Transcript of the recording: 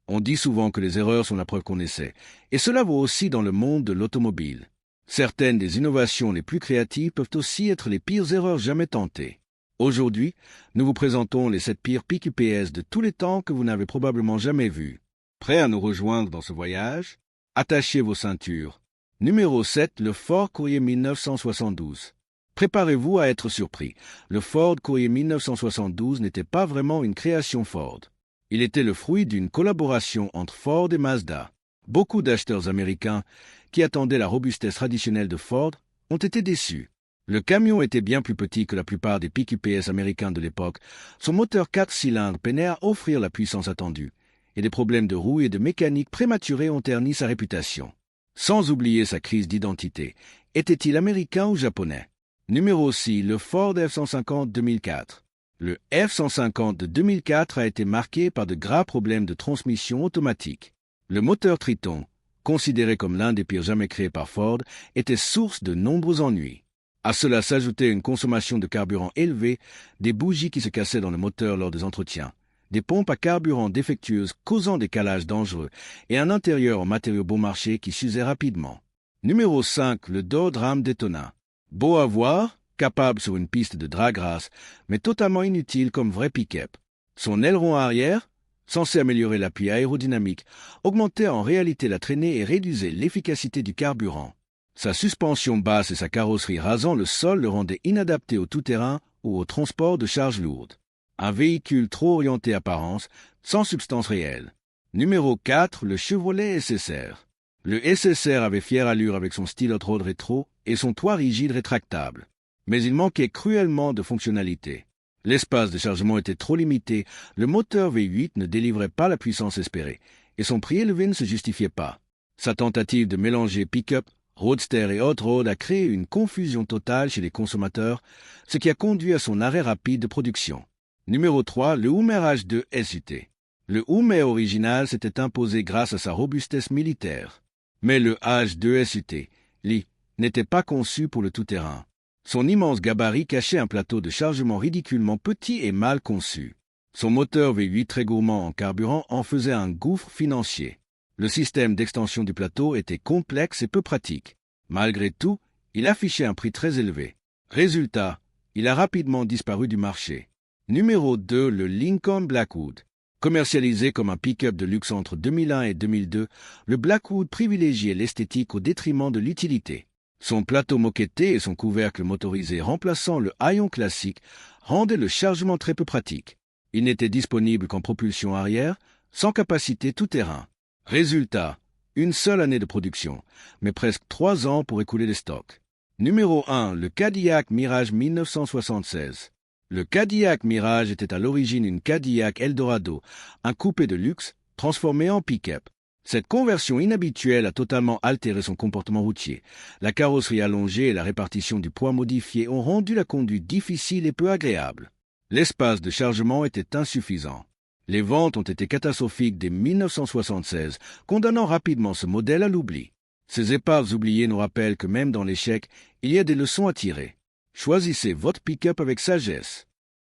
On dit souvent que les erreurs sont la preuve qu'on essaie, et cela vaut aussi dans le monde de l'automobile. Certaines des innovations les plus créatives peuvent aussi être les pires erreurs jamais tentées. Aujourd'hui, nous vous présentons les 7 pires PQPS de tous les temps que vous n'avez probablement jamais vus. Prêts à nous rejoindre dans ce voyage? Attachez vos ceintures. Numéro 7, le Ford Courier 1972. Préparez-vous à être surpris. Le Ford Courier 1972 n'était pas vraiment une création Ford. Il était le fruit d'une collaboration entre Ford et Mazda. Beaucoup d'acheteurs américains qui attendaient la robustesse traditionnelle de Ford ont été déçus. Le camion était bien plus petit que la plupart des PQPS américains de l'époque. Son moteur 4 cylindres peinait à offrir la puissance attendue, et des problèmes de roues et de mécanique prématurés ont terni sa réputation. Sans oublier sa crise d'identité. Était-il américain ou japonais? Numéro 6, le Ford F-150 2004. Le F-150 de 2004 a été marqué par de graves problèmes de transmission automatique. Le moteur Triton, considéré comme l'un des pires jamais créés par Ford, était source de nombreux ennuis. À cela s'ajoutait une consommation de carburant élevée, des bougies qui se cassaient dans le moteur lors des entretiens, des pompes à carburant défectueuses causant des calages dangereux et un intérieur en matériaux bon marché qui s'usait rapidement. Numéro 5, le Dodge Ram Daytona. Beau à voir, capable sur une piste de drag race, mais totalement inutile comme vrai pick-up. Son aileron arrière, censé améliorer l'appui aérodynamique, augmentait en réalité la traînée et réduisait l'efficacité du carburant. Sa suspension basse et sa carrosserie rasant le sol le rendaient inadapté au tout-terrain ou au transport de charges lourdes. Un véhicule trop orienté apparence, sans substance réelle. Numéro 4, le Chevrolet SSR. Le SSR avait fière allure avec son style hot-rod rétro et son toit rigide rétractable. Mais il manquait cruellement de fonctionnalité. L'espace de chargement était trop limité, le moteur V8 ne délivrait pas la puissance espérée, et son prix élevé ne se justifiait pas. Sa tentative de mélanger pick-up, roadster et hot-rod a créé une confusion totale chez les consommateurs, ce qui a conduit à son arrêt rapide de production. Numéro 3, le Hummer H2 SUT. Le Hummer original s'était imposé grâce à sa robustesse militaire. Mais le H2 SUT, lui, n'était pas conçu pour le tout-terrain. Son immense gabarit cachait un plateau de chargement ridiculement petit et mal conçu. Son moteur V8 très gourmand en carburant en faisait un gouffre financier. Le système d'extension du plateau était complexe et peu pratique. Malgré tout, il affichait un prix très élevé. Résultat, il a rapidement disparu du marché. Numéro 2, le Lincoln Blackwood. Commercialisé comme un pick-up de luxe entre 2001 et 2002, le Blackwood privilégiait l'esthétique au détriment de l'utilité. Son plateau moquetté et son couvercle motorisé remplaçant le haillon classique rendaient le chargement très peu pratique. Il n'était disponible qu'en propulsion arrière, sans capacité tout-terrain. Résultat, une seule année de production, mais presque 3 ans pour écouler les stocks. Numéro 1, le Cadillac Mirage 1976. Le Cadillac Mirage était à l'origine une Cadillac Eldorado, un coupé de luxe transformé en pick-up. Cette conversion inhabituelle a totalement altéré son comportement routier. La carrosserie allongée et la répartition du poids modifié ont rendu la conduite difficile et peu agréable. L'espace de chargement était insuffisant. Les ventes ont été catastrophiques dès 1976, condamnant rapidement ce modèle à l'oubli. Ces épaves oubliées nous rappellent que même dans l'échec, il y a des leçons à tirer. Choisissez votre pick-up avec sagesse.